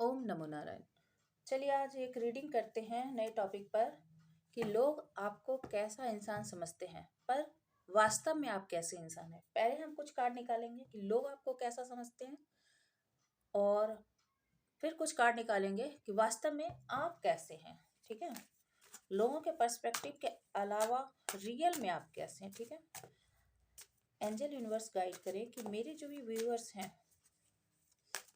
ओम नमो नारायण। चलिए आज एक रीडिंग करते हैं नए टॉपिक पर कि लोग आपको कैसा इंसान समझते हैं, पर वास्तव में आप कैसे इंसान हैं। पहले हम कुछ कार्ड निकालेंगे कि लोग आपको कैसा समझते हैं, और फिर कुछ कार्ड निकालेंगे कि वास्तव में आप कैसे हैं। ठीक है, लोगों के पर्सपेक्टिव के अलावा रियल में आप कैसे हैं। ठीक है, एंजल यूनिवर्स गाइड करें कि मेरे जो भी व्यूअर्स हैं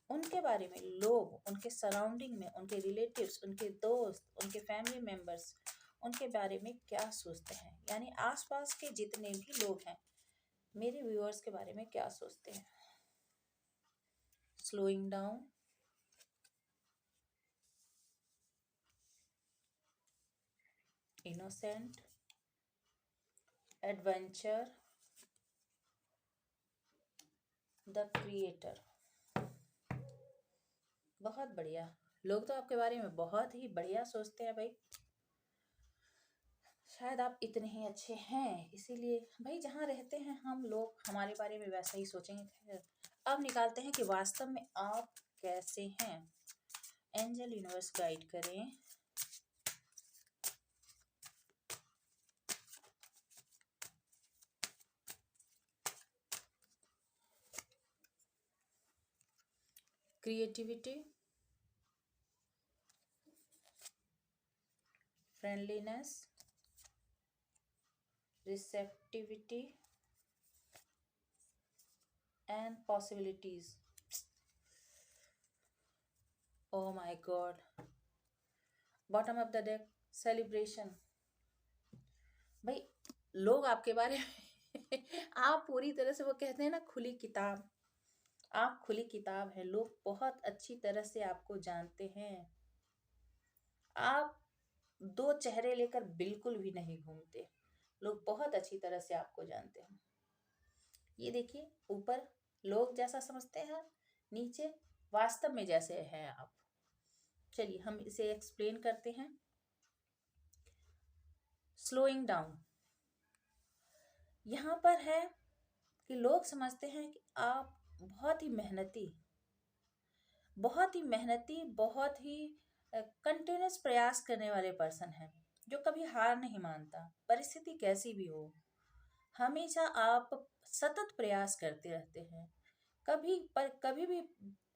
उनके बारे में, लोग उनके सराउंडिंग में, उनके रिलेटिव्स, उनके दोस्त, उनके फैमिली मेंबर्स उनके बारे में क्या सोचते हैं। यानी आसपास के जितने भी लोग हैं मेरे व्यूअर्स के बारे में क्या सोचते हैं। Slowing down, innocent, adventure, the creator. बहुत बढ़िया, लोग तो आपके बारे में बहुत ही बढ़िया सोचते हैं भाई। शायद आप इतने ही अच्छे हैं, इसीलिए भाई जहाँ रहते हैं हम लोग हमारे बारे में वैसा ही सोचेंगे। खैर, अब निकालते हैं कि वास्तव में आप कैसे हैं। एंजल यूनिवर्स गाइड करें। Creativity, friendliness, receptivity and possibilities. Oh my God, bottom of the deck, celebration. भाई लोग आपके बारे में आप पूरी तरह से, वो कहते हैं ना खुली किताब, आप खुली किताब है। लोग बहुत अच्छी तरह से आपको जानते हैं। आप दो चेहरे लेकर बिल्कुल भी नहीं घूमते। लोग बहुत अच्छी तरह से आपको जानते हैं। ये देखिए, ऊपर लोग जैसा समझते हैं, नीचे वास्तव में जैसे हैं आप। चलिए हम इसे एक्सप्लेन करते हैं। स्लोइंग डाउन, यहाँ पर है कि लोग समझते हैं कि आप बहुत ही मेहनती, बहुत ही कंटिन्यूस प्रयास करने वाले पर्सन हैं, जो कभी हार नहीं मानता। परिस्थिति कैसी भी हो, हमेशा आप सतत प्रयास करते रहते हैं। कभी भी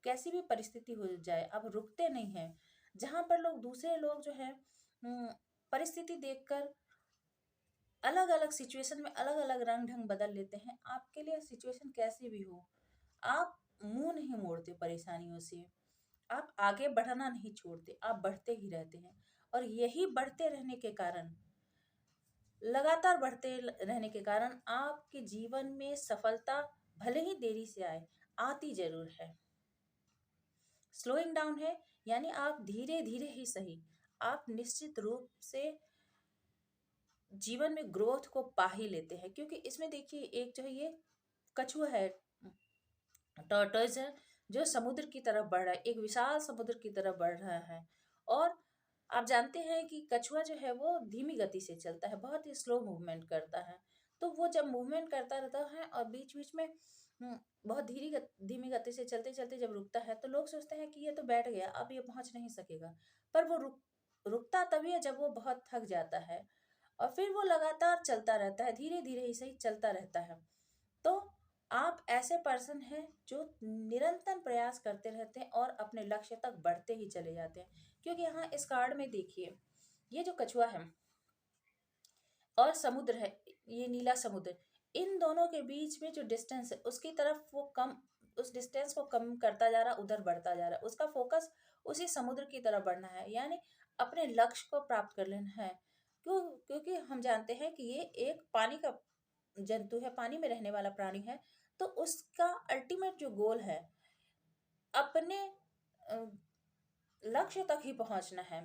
कैसी भी परिस्थिति हो जाए, आप रुकते नहीं हैं। जहाँ पर दूसरे लोग जो है परिस्थिति देखकर अलग अलग सिचुएशन में अलग अलग रंग ढंग बदल लेते हैं, आपके लिए सिचुएशन कैसी भी हो आप मुंह नहीं मोड़ते परेशानियों से। आप आगे बढ़ना नहीं छोड़ते, आप बढ़ते ही रहते हैं। और यही बढ़ते रहने के कारण, लगातार बढ़ते रहने के कारण आपके जीवन में सफलता भले ही देरी से आए, आती जरूर है। स्लोइंग डाउन है यानी आप धीरे धीरे ही सही, आप निश्चित रूप से जीवन में ग्रोथ को पा ही लेते हैं। क्योंकि इसमें देखिए, एक जो है ये कछुआ है, टर्टल्स है, जो समुद्र की तरफ बढ़ रहा है, एक विशाल समुद्र की तरफ बढ़ रहा है। और आप जानते हैं कि कछुआ जो है वो धीमी गति से चलता है, बहुत ही स्लो मूवमेंट करता है। तो वो जब मूवमेंट करता रहता है और बीच बीच में बहुत धीमी गति से चलते चलते जब रुकता है, तो लोग सोचते हैं कि ये तो बैठ गया, अब ये पहुंच नहीं सकेगा। पर वो रुकता तभी है जब वो बहुत थक जाता है, और फिर वो लगातार चलता रहता है, धीरे धीरे ही सही चलता रहता है। तो आप ऐसे पर्सन हैं जो निरंतर प्रयास करते रहते हैं और अपने लक्ष्य तक बढ़ते ही चले जाते हैं। क्योंकि यहाँ इस कार्ड में देखिए, ये जो कछुआ है और समुद्र है, ये नीला समुद्र, इन दोनों के बीच में जो डिस्टेंस है उसकी तरफ वो कम, उस डिस्टेंस को कम करता जा रहा, उधर बढ़ता जा रहा है। उसका फोकस उसी समुद्र की तरफ बढ़ना है, यानी अपने लक्ष्य को प्राप्त कर लेना है। क्योंकि हम जानते हैं कि ये एक पानी का जंतु है, पानी में रहने वाला प्राणी है। तो उसका अल्टीमेट जो गोल है, अपने लक्ष्य तक ही पहुंचना है।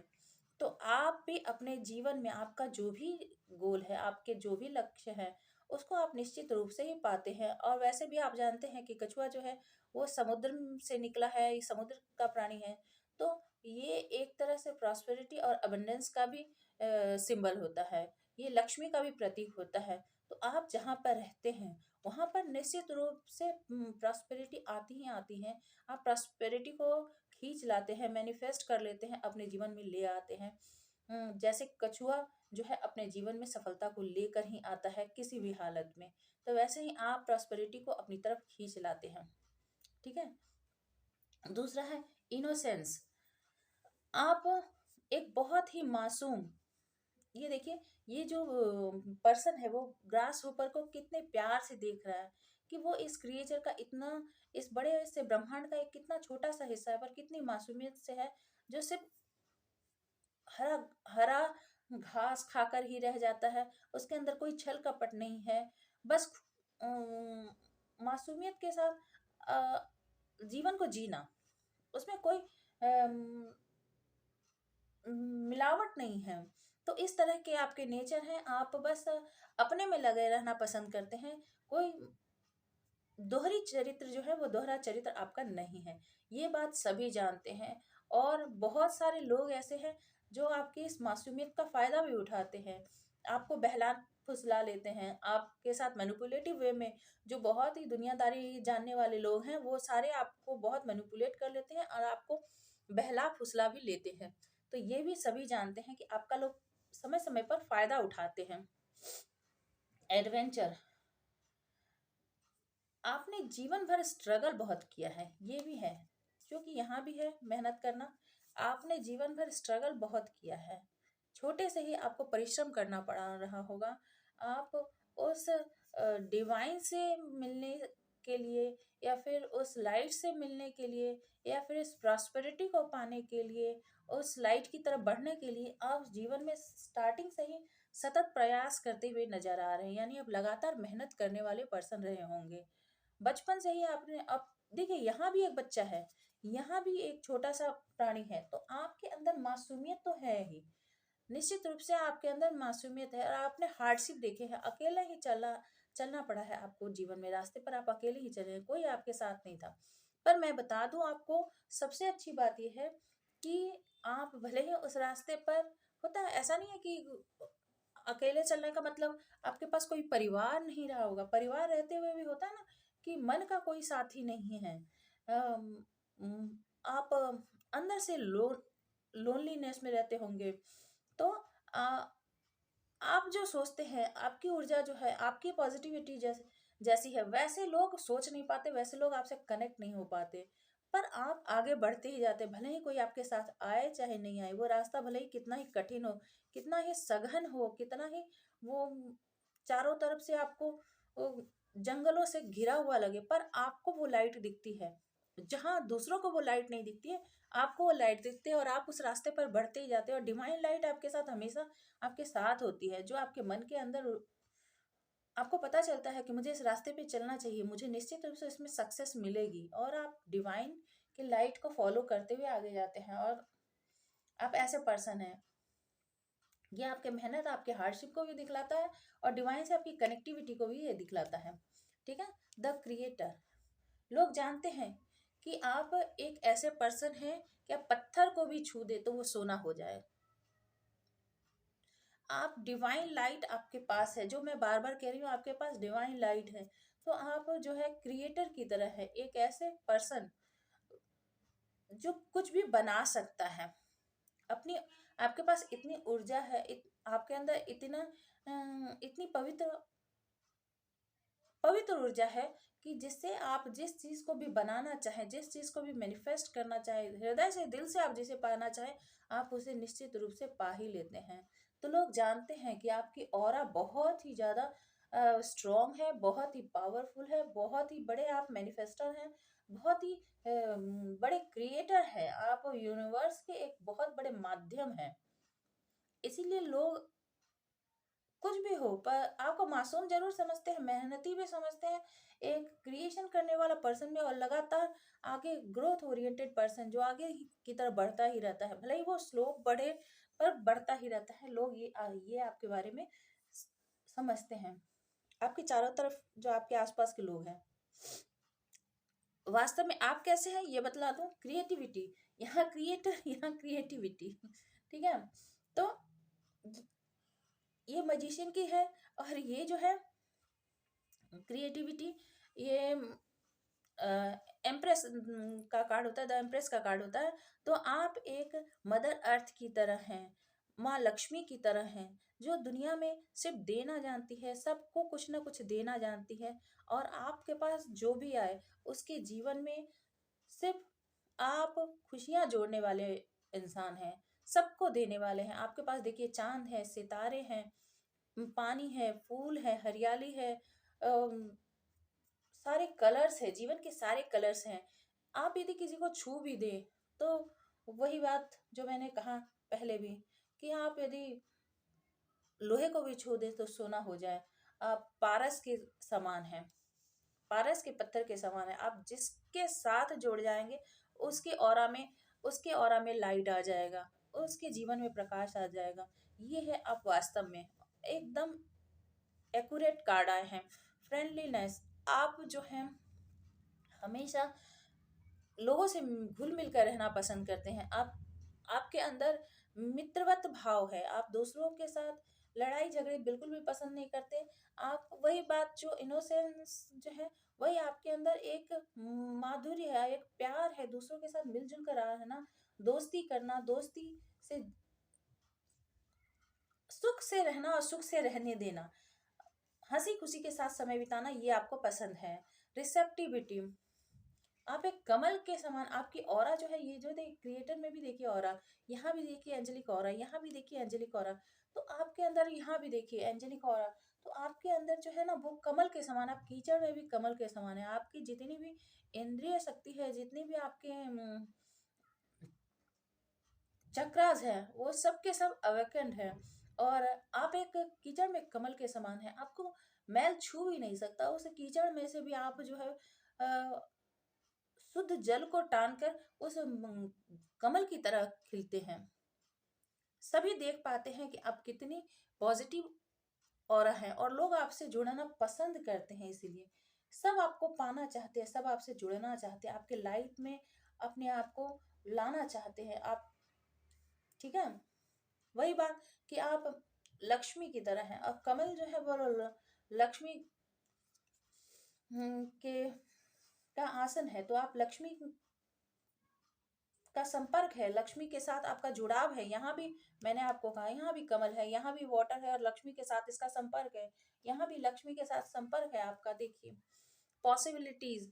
तो आप भी अपने जीवन में आपका जो भी गोल है, आपके जो भी लक्ष्य है, उसको आप निश्चित रूप से ही पाते हैं। और वैसे भी आप जानते हैं कि कछुआ जो है वो समुद्र से निकला है, ये समुद्र का प्राणी है। तो ये एक तरह से प्रॉस्पेरिटी और अबंडेंस का भी सिंबल होता है, ये लक्ष्मी का भी प्रतीक होता है। तो आप जहाँ पर रहते हैं वहाँ पर निश्चित रूप से प्रॉस्पेरिटी आती ही आती है। आप प्रॉस्पेरिटी को खींच लाते हैं, मैनिफेस्ट कर लेते हैं, अपने जीवन में ले आते हैं। जैसे कछुआ जो है अपने जीवन में सफलता को लेकर ही आता है किसी भी हालत में, तो वैसे ही आप प्रॉस्पेरिटी को अपनी तरफ खींच लाते हैं। ठीक है। दूसरा है इनोसेंस। आप एक बहुत ही मासूम, ये देखिए, ये जो पर्सन है वो ग्रास होपर को कितने प्यार से देख रहा है कि वो इस क्रिएचर का इतना, इस बड़े से ब्रह्मांड का एक कितना छोटा सा हिस्सा है, पर कितनी मासूमियत से है, जो सिर्फ हरा हरा घास खाकर ही रह जाता है। उसके अंदर कोई छल कपट नहीं है, बस अम, मासूमियत के साथ अ, जीवन को जीना, उसमें कोई अम, मिलावट नहीं है। तो इस तरह के आपके नेचर हैं, आप बस अपने में लगे रहना पसंद करते हैं। कोई दोहरी चरित्र जो है वो दोहरा चरित्र आपका नहीं है, ये बात सभी जानते हैं। और बहुत सारे लोग ऐसे हैं जो आपकी इस मासूमियत का फायदा भी उठाते हैं, आपको बहला फुसला लेते हैं, आपके साथ मैनिपुलेटिव वे में। जो बहुत ही दुनियादारी जानने वाले लोग हैं वो सारे आपको बहुत मैनिपुलेट कर लेते हैं और आपको बहला फुसला भी लेते हैं। तो ये भी सभी जानते हैं कि आपका लोग समय समय पर फायदा उठाते हैं। एडवेंचर, आपने जीवन भर स्ट्रगल बहुत किया है, ये भी है, क्योंकि यहाँ भी है मेहनत करना। आपने जीवन भर स्ट्रगल बहुत किया है, छोटे से ही आपको परिश्रम करना पड़ा रहा होगा। आप उस डिवाइन से मिलने के लिए, या फिर उस लाइट से मिलने के लिए, या फिर इस प्रॉस्पेरिटी को पाने के लिए, उस लाइट की तरफ बढ़ने के लिए आप जीवन में स्टार्टिंग से ही सतत प्रयास करते हुए नजर आ रहे हैं, यानी आप लगातार मेहनत करने वाले पर्सन रहे होंगे। बचपन से ही आपने, अब देखिए यहाँ भी एक बच्चा है, यहाँ भी एक छोटा सा प्राणी है, तो आपके अंदर मासूमियत तो है ही, निश्चित रूप से आपके अंदर मासूमियत है। और आपने हार्डशिप देखे हैं, अकेला ही चलना पड़ा है आपको जीवन में, रास्ते पर आप अकेले ही चले हैं, कोई आपके साथ नहीं था। पर मैं बता दूं आपको, सबसे अच्छी बात यह है कि आप भले ही उस रास्ते पर, होता है ऐसा नहीं है कि अकेले चलने का मतलब आपके पास कोई परिवार नहीं रहा होगा, परिवार रहते हुए भी होता है ना कि मन का कोई साथी नहीं है। अम, उम, आप अंदर से लोनलीनेस में रहते होंगे। तो आप जो सोचते हैं, आपकी ऊर्जा जो है, आपकी पॉजिटिविटी जैसी है, वैसे लोग सोच नहीं पाते, वैसे लोग आपसे कनेक्ट नहीं हो पाते। पर आप आगे बढ़ते ही जाते, भले ही कोई आपके साथ आए चाहे नहीं आए, वो रास्ता भले ही कितना ही कठिन हो, कितना ही सघन हो, कितना ही वो चारों तरफ से आपको वो जंगलों से घिरा हुआ लगे, पर आपको वो लाइट दिखती है। जहाँ दूसरों को वो लाइट नहीं दिखती है, आपको वो लाइट दिखती है, और आप उस रास्ते पर बढ़ते ही जाते हैं। और डिवाइन लाइट आपके साथ हमेशा आपके साथ होती है, जो आपके मन के अंदर आपको पता चलता है कि मुझे इस रास्ते पे चलना चाहिए, मुझे निश्चित रूप से इसमें सक्सेस मिलेगी, और आप डिवाइन के लाइट को फॉलो करते हुए आगे जाते हैं। और आप ऐसे पर्सन हैं, ये आपके मेहनत, आपके हार्डशिप को भी दिखलाता है, और डिवाइन से आपकी कनेक्टिविटी को भी ये दिखलाता है। ठीक है। द क्रिएटर, लोग जानते हैं कि आप एक ऐसे पर्सन हैं कि आप पत्थर को भी छू दे तो वो सोना हो जाए। आप डिवाइन लाइट आपके पास है, जो मैं बार बार कह रही हूँ, आपके पास डिवाइन लाइट है। तो आप जो है क्रिएटर की तरह है, एक ऐसे पर्सन जो कुछ भी बना सकता है अपनी, आपके पास इतनी ऊर्जा है, आपके अंदर इतनी पवित्र पवित्र ऊर्जा है कि जिससे आप जिस चीज को भी बनाना चाहें, जिस चीज को भी मैनिफेस्ट करना चाहे, हृदय से दिल से आप जिसे पाना चाहें, आप उसे निश्चित रूप से पा ही लेते हैं। तो लोग जानते हैं कि आपकी ऑरा बहुत ही ज्यादा स्ट्रॉन्ग है, बहुत ही पावरफुल है, बहुत ही बड़े आप मैनिफेस्टर हैं, बहुत ही बड़े क्रिएटर हैं, आप यूनिवर्स के एक बहुत बड़े माध्यम हैं। इसीलिए लोग कुछ भी हो, पर आपको मासूम जरूर समझते हैं, मेहनती भी समझते हैं, एक क्रिएशन करने वाला पर्सन में, और लगातार आगे ग्रोथ ओरिएंटेड पर्सन जो आगे की तरफ बढ़ता ही रहता है, भले ही वो स्लो बढ़े पर बढ़ता ही रहता है। लोग ये आपके बारे में समझते हैं। आपके चारों तरफ जो आपके आसपास के लोग हैं, वास्तव में आप कैसे हैं ये बतला दूं। क्रिएटिविटी, यहाँ क्रिएटर, यहाँ क्रिएटिविटी। ठीक है। तो ये मजिशियन की है, और ये जो है क्रिएटिविटी, ये एम्प्रेस का कार्ड होता है, द एम्प्रेस का कार्ड होता है। तो आप एक मदर अर्थ की तरह हैं, माँ लक्ष्मी की तरह हैं, जो दुनिया में सिर्फ देना जानती है, सबको कुछ ना कुछ देना जानती है। और आपके पास जो भी आए उसके जीवन में सिर्फ आप खुशियां जोड़ने वाले इंसान हैं, सबको देने वाले हैं। आपके पास देखिए चांद है, सितारे हैं, पानी है, फूल है, हरियाली है, सारे कलर्स है, जीवन के सारे कलर्स हैं। आप यदि किसी को छू भी दे तो वही बात जो मैंने कहा पहले भी, कि आप यदि लोहे को भी छू दे तो सोना हो जाए। आप पारस के समान हैं, पारस के पत्थर के समान है। आप जिसके साथ जुड़ जाएंगे उसके ऑरा में उसके ऑरा में लाइट आ जाएगा, उसके जीवन में प्रकाश आ जाएगा। ये है आप वास्तव में एकदम एक्यूरेट कार्ड आए हैं। फ्रेंडलीनेस, आप जो है हमेशा लोगों से घुल मिल कर रहना पसंद करते हैं। आपके अंदर मित्रवत भाव है, आप दूसरों के साथ लड़ाई झगड़े बिल्कुल भी पसंद नहीं करते। आप वही बात जो इनोसेंस जो है, वही आपके अंदर एक माधुर्य है, एक प्यार है, दूसरों के साथ मिलजुल कर रहना, दोस्ती करना, दोस्ती से सुख से रहना और सुख से रहने देना, हंसी खुशी के साथ समय बिताना, ये आपको पसंद है। रिसेप्टिविटी, आप एक कमल के समान, आपकी ऑरा जो है, ये जो क्रिएटर में भी देखिए ऑरा, यहाँ भी देखिए एंजेलिक ऑरा, यहाँ भी देखिए एंजेलिक ऑरा। तो आपके अंदर यहाँ भी देखिए एंजेलिक ऑरा। तो आपके अंदर जो है ना वो कमल के समान, आप कीचड़ में भी कमल के समान है। आपकी जितनी भी इंद्रिय शक्ति है, जितनी भी आपके चक्रास है, वो सब के सब अवेकेंड है। और आप एक कीचड़ में कमल के समान है, आपको मैल छू ही नहीं सकता। उस कीचड़ में से भी आप जो है शुद्ध जल को टानकर उस कमल की तरह खिलते हैं। सभी देख पाते हैं कि आप कितनी पॉजिटिव ऑरा है और लोग आपसे जुड़ना पसंद करते हैं। इसीलिए सब आपको पाना चाहते हैं, सब आपसे जुड़ना चाहते हैं, आपके लाइफ में अपने आप को लाना चाहते हैं आप। ठीक है, वही बात कि आप लक्ष्मी की तरह हैं और कमल जो है वो लक्ष्मी के का आसन है। तो आप लक्ष्मी का संपर्क है, लक्ष्मी के साथ आपका जुड़ाव है। यहाँ भी मैंने आपको कहा, यहाँ भी कमल है, यहाँ भी वाटर है और लक्ष्मी के साथ इसका संपर्क है। यहाँ भी लक्ष्मी के साथ संपर्क है आपका। देखिए पॉसिबिलिटीज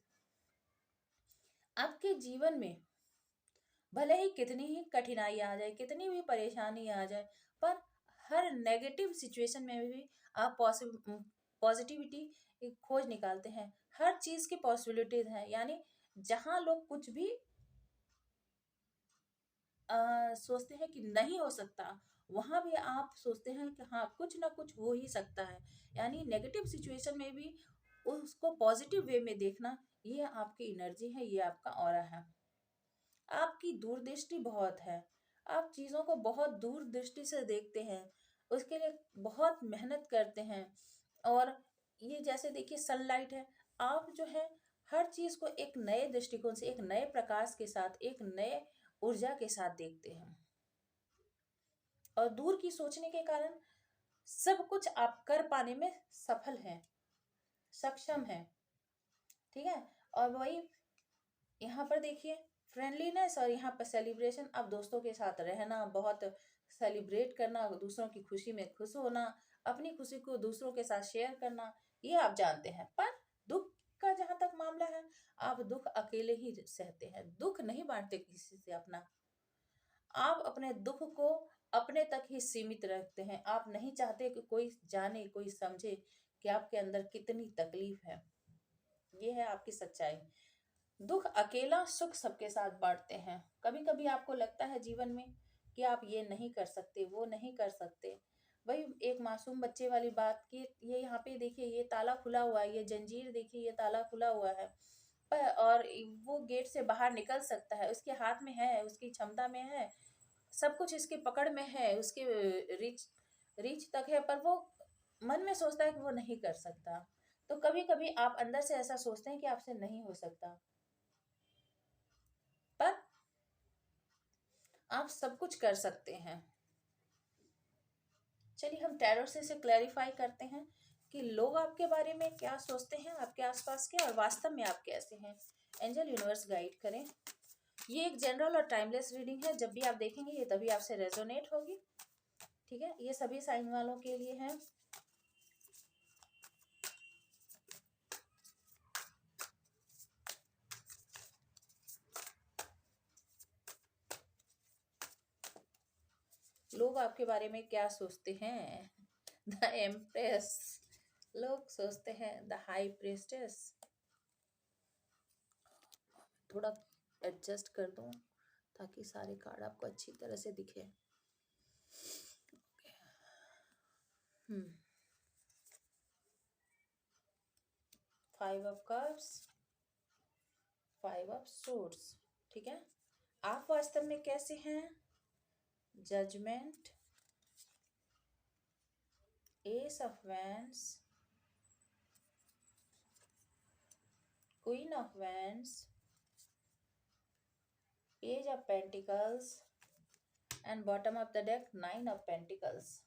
आपके जीवन में, भले ही कितनी ही कठिनाई आ जाए, कितनी भी परेशानी आ जाए, पर हर नेगेटिव सिचुएशन में भी आप पॉजिटिविटी खोज निकालते हैं। हर चीज की पॉसिबिलिटीज हैं, यानी जहां लोग कुछ भी सोचते हैं कि नहीं हो सकता, वहां भी आप सोचते हैं कि हाँ कुछ ना कुछ हो ही सकता है। यानी नेगेटिव सिचुएशन में भी उसको पॉजिटिव वे में देखना, ये आपकी एनर्जी है, ये आपका ऑरा है। आपकी दूरदृष्टि बहुत है, आप चीज़ों को बहुत दूरदृष्टि से देखते हैं, उसके लिए बहुत मेहनत करते हैं। और ये जैसे देखिए सनलाइट है, आप जो है हर चीज़ को एक नए दृष्टिकोण से, एक नए प्रकाश के साथ, एक नए ऊर्जा के साथ देखते हैं। और दूर की सोचने के कारण सब कुछ आप कर पाने में सफल हैं, सक्षम हैं। ठीक है, और वही यहाँ पर देखिए फ्रेंडलीनेस, और यहाँ पर सेलिब्रेशन, अब दोस्तों के साथ रहना, बहुत सेलिब्रेट करना, दूसरों की खुशी में खुश होना, अपनी खुशी को दूसरों के साथ शेयर करना, ये आप जानते हैं। पर दुख का जहां तक मामला है, आप दुख अकेले ही सहते हैं, दुख नहीं बांटते किसी से अपना। आप अपने दुख को अपने तक ही सीमित रखते हैं, आप नहीं चाहते कि कोई जाने, कोई समझे कि आपके अंदर कितनी तकलीफ है। ये है आपकी सच्चाई। दुख अकेला, सुख सबके साथ बांटते हैं। कभी कभी आपको लगता है जीवन में कि आप ये नहीं कर सकते, वो नहीं कर सकते। वही एक मासूम बच्चे वाली बात कि ये यहाँ पे देखिए ये ताला खुला हुआ है, ये जंजीर देखिए ये ताला खुला हुआ है, पर और वो गेट से बाहर निकल सकता है, उसके हाथ में है, उसकी क्षमता में है, सब कुछ इसकी पकड़ में है, उसके रीच रीच तक है, पर वो मन में सोचता है कि वो नहीं कर सकता। तो कभी कभी आप अंदर से ऐसा सोचते हैं कि आपसे नहीं हो सकता, पर आप सब कुछ कर सकते हैं। चलिए हम टैरो से इसे क्लैरिफाई करते हैं कि लोग आपके बारे में क्या सोचते हैं, आपके आसपास के, और वास्तव में आप कैसे हैं। एंजल यूनिवर्स गाइड करें। ये एक जनरल और टाइमलेस रीडिंग है। जब भी आप देखेंगे ये तभी आपसे रेजोनेट होगी। ठीक है, ये सभी साइन वालों के लिए है। लोग आपके बारे में क्या सोचते हैं। The empress. लोग सोचते हैं द हाई प्रीस्टेस। थोड़ा एडजस्ट कर दूं ताकि सारे कार्ड आपको अच्छी तरह से दिखे। Hmm 5 of cups, 5 of swords. ठीक है, आप वास्तव में कैसे हैं। Judgement, ace of wands, queen of wands, ace of pentacles and bottom of the deck 9 of pentacles.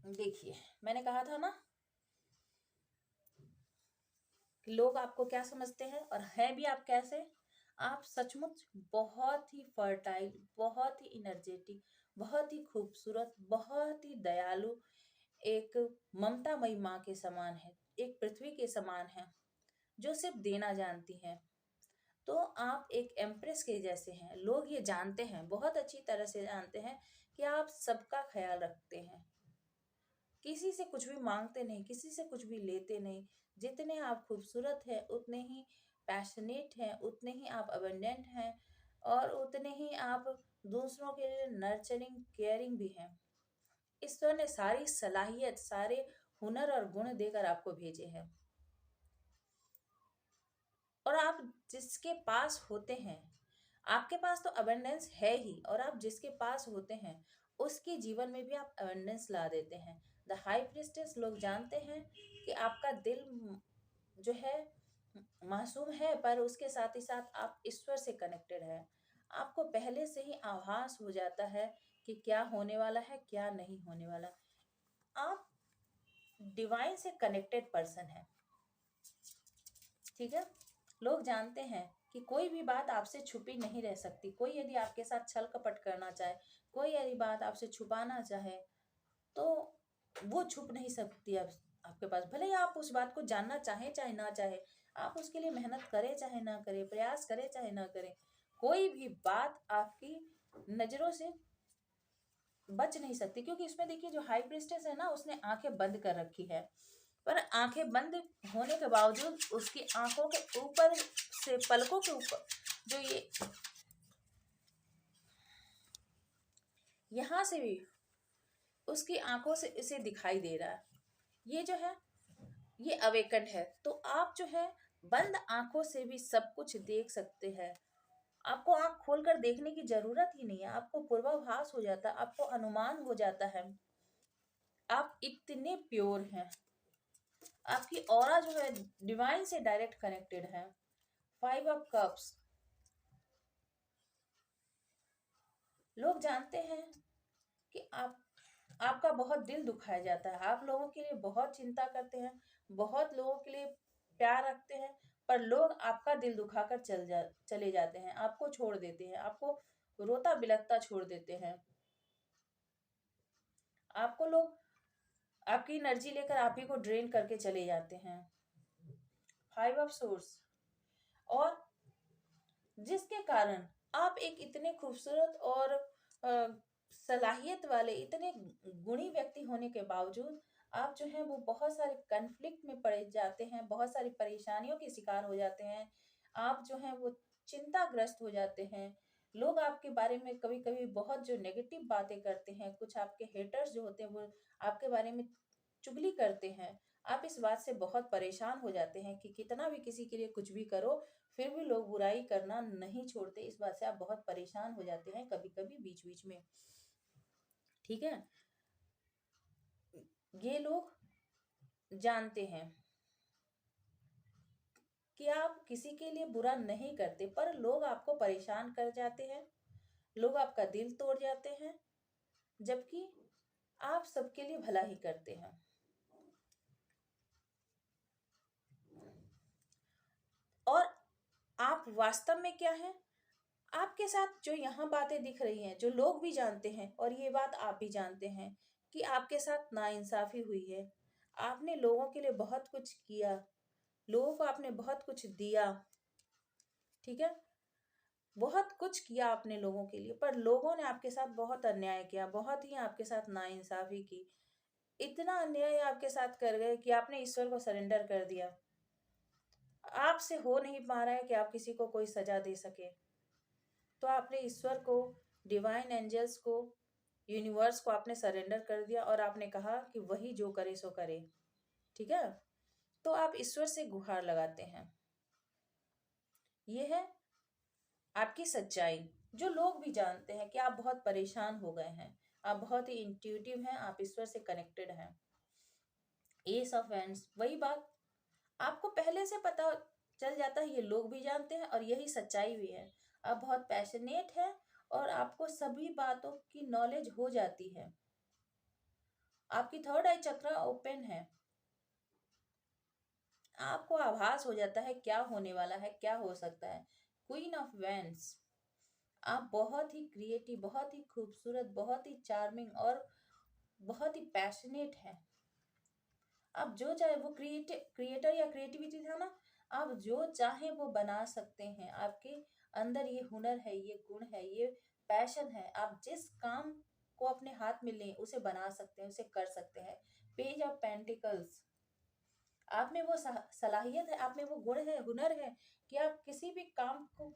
देखिए, मैंने कहा था ना कि लोग आपको क्या समझते हैं और है भी आप कैसे। आप सचमुच बहुत ही फर्टाइल, बहुत ही इनर्जेटिक, बहुत ही खूबसूरत, बहुत ही दयालु, एक ममतामयी माँ के समान है, एक पृथ्वी के समान है जो सिर्फ देना जानती है। तो आप एक एम्प्रेस के जैसे हैं। लोग ये जानते हैं, बहुत अच्छी तरह से जानते हैं कि आप सबका ख्याल रखते हैं, किसी से कुछ भी मांगते नहीं, किसी से कुछ भी लेते नहीं। जितने आप खूबसूरत हैं उतने ही पैशनेट हैं, उतने ही आप अबंडेंट हैं, और उतने ही आप दूसरों के लिए नर्चरिंग केयरिंग भी हैं। ईश्वर ने सारी सलाहियत, सारे हुनर और गुण देकर आपको भेजे हैं। और आप जिसके पास होते हैं, आपके पास तो अबंडेंस है ही, और आप जिसके पास होते हैं उसके जीवन में भी आप अबंडेंस ला देते हैं। द हाई प्रिस्टेस, लोग जानते हैं कि आपका दिल जो है मासूम है, पर उसके साथ ही साथ आप ईश्वर से कनेक्टेड है। आपको पहले से ही आभास हो जाता है कि क्या होने वाला है, क्या नहीं होने वाला। आप डिवाइन से कनेक्टेड पर्सन है। ठीक है, लोग जानते हैं कि कोई भी बात आपसे छुपी नहीं रह सकती। कोई यदि आपके साथ छल कपट करना चाहे, कोई यदि बात आपसे छुपाना चाहे, तो वो छुप नहीं सकती। अब आपके पास भले ही आप उस बात को जानना चाहे चाहे ना चाहे, आप उसके लिए मेहनत करें चाहे ना करें, प्रयास करें चाहे ना करें, कोई भी बात आपकी नजरों से बच नहीं सकती। क्योंकि इसमें देखिए, जो हाई प्रिस्टेस है ना, उसने आंखें बंद कर रखी है, पर आंखें बंद होने के बावजूद उसकी आंखों के ऊपर से, पलकों के ऊपर जो ये यहाँ से भी उसकी आंखों से इसे दिखाई दे रहा है। ये जो है ये अवेकन है। तो आप जो है बंद आंखों से भी सब कुछ देख सकते हैं। आपको आंख खोलकर देखने की जरूरत ही नहीं है। आपको पूर्वाभास हो जाता है, आपको अनुमान हो जाता है। आप इतने प्योर हैं, आपकी ऑरा जो है डिवाइन से डायरेक्ट कनेक्टेड है। 5 ऑफ कप्स, लोग जानते हैं कि आपका बहुत दिल दुखाया जाता है। आप लोगों के लिए बहुत चिंता करते हैं, बहुत लोगों के लिए प्यार रखते हैं, पर लोग आपका दिल दुखाकर चले जाते हैं, आपको छोड़ देते हैं, आपको रोता बिलखता छोड़ देते हैं। आपको लोग आपकी एनर्जी लेकर आप ही को ड्रेन करके चले जाते हैं। 5 ऑफ सोर्स, और जिसके कारण आप एक इतने खूबसूरत और सलाहियत वाले, इतने गुणी व्यक्ति होने के बावजूद आप जो है वो बहुत सारे कन्फ्लिक्ट में पड़े जाते हैं, बहुत सारी परेशानियों के शिकार हो जाते हैं। आप जो है वो चिंताग्रस्त हो जाते हैं। लोग आपके बारे में कभी कभी बहुत जो नेगेटिव बातें करते हैं, कुछ आपके हेटर्स जो होते हैं वो आपके बारे में चुगली करते हैं। आप इस बात से बहुत परेशान हो जाते हैं कि कितना भी किसी के लिए कुछ भी करो, फिर भी लोग बुराई करना नहीं छोड़ते। इस बात से आप बहुत परेशान हो जाते हैं कभी कभी बीच बीच में। ठीक है, ये लोग जानते हैं कि आप किसी के लिए बुरा नहीं करते, पर लोग आपको परेशान कर जाते हैं, लोग आपका दिल तोड़ जाते हैं, जबकि आप सबके लिए भला ही करते हैं। और आप वास्तव में क्या हैं? आपके साथ जो यहाँ बातें दिख रही हैं, जो लोग भी जानते हैं और ये बात आप भी जानते हैं कि आपके साथ नाइंसाफ़ी हुई है। आपने लोगों के लिए बहुत कुछ किया, लोगों को आपने बहुत कुछ दिया, ठीक है? बहुत कुछ किया आपने लोगों के लिए, पर लोगों ने आपके साथ बहुत अन्याय किया, बहुत ही आपके साथ नाइंसाफ़ी की। इतना अन्याय आपके साथ कर गए कि आपने ईश्वर को सरेंडर कर दिया। आपसे हो नहीं पा रहा है कि आप किसी को कोई सज़ा दे सकें। तो आपने ईश्वर को, डिवाइन एंजल्स को, यूनिवर्स को आपने सरेंडर कर दिया और आपने कहा कि वही जो करे सो करे, ठीक है? तो आप ईश्वर से गुहार लगाते हैं। ये है आपकी सच्चाई, जो लोग भी जानते हैं कि आप बहुत परेशान हो गए हैं, आप बहुत ही इंट्यूटिव हैं, आप ईश्वर से कनेक्टेड हैं। एस ऑफ एंड्स, वही बात आपको पहले से पता चल जाता है, ये लोग भी जानते हैं और यही सच्चाई भी है। आप बहुत पैशनेट हैं और आपको सभी बातों की नॉलेज हो जाती है। आपकी थर्ड आई चक्र ओपन है, आपको आभास हो जाता है क्या होने वाला है, क्या हो सकता है। क्वीन ऑफ वेंस, आप बहुत ही क्रिएटिव, बहुत ही खूबसूरत, बहुत ही चार्मिंग और बहुत ही पैशनेट हैं। आप जो चाहे, वो क्रिएटर या क्रिएटिविटी था ना, आप जो चाहे वो बना सकते हैं। आपके अंदर ये हुनर है, ये गुण है, ये पैशन है। आप जिस काम को अपने हाथ में लें उसे बना सकते हैं, उसे कर सकते हैं। पेज ऑफ पेंटिकल्स, आप में वो सलाहियत है, आप में वो गुण है, हुनर है कि आप किसी भी काम को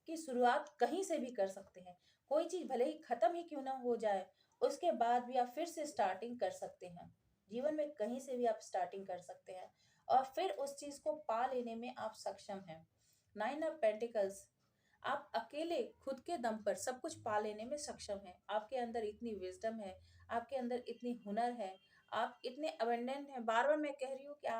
की शुरुआत कहीं से भी कर सकते हैं। कोई चीज़ भले ही खत्म ही क्यों ना हो जाए, उसके बाद भी आप फिर से स्टार्टिंग कर सकते हैं। जीवन में कहीं से भी आप स्टार्टिंग कर सकते हैं और फिर उस चीज़ को पा लेने में आप सक्षम हैं। नाइन ऑफ पेंटिकल्स, आप अकेले खुद के दम पर सब कुछ पा लेने में सक्षम हैं। आपके अंदर इतनी विजडम है, आपके अंदर इतनी हुनर है, आप इतने अबंडेंट हैं। बार बार मैं कह रही हूँ कि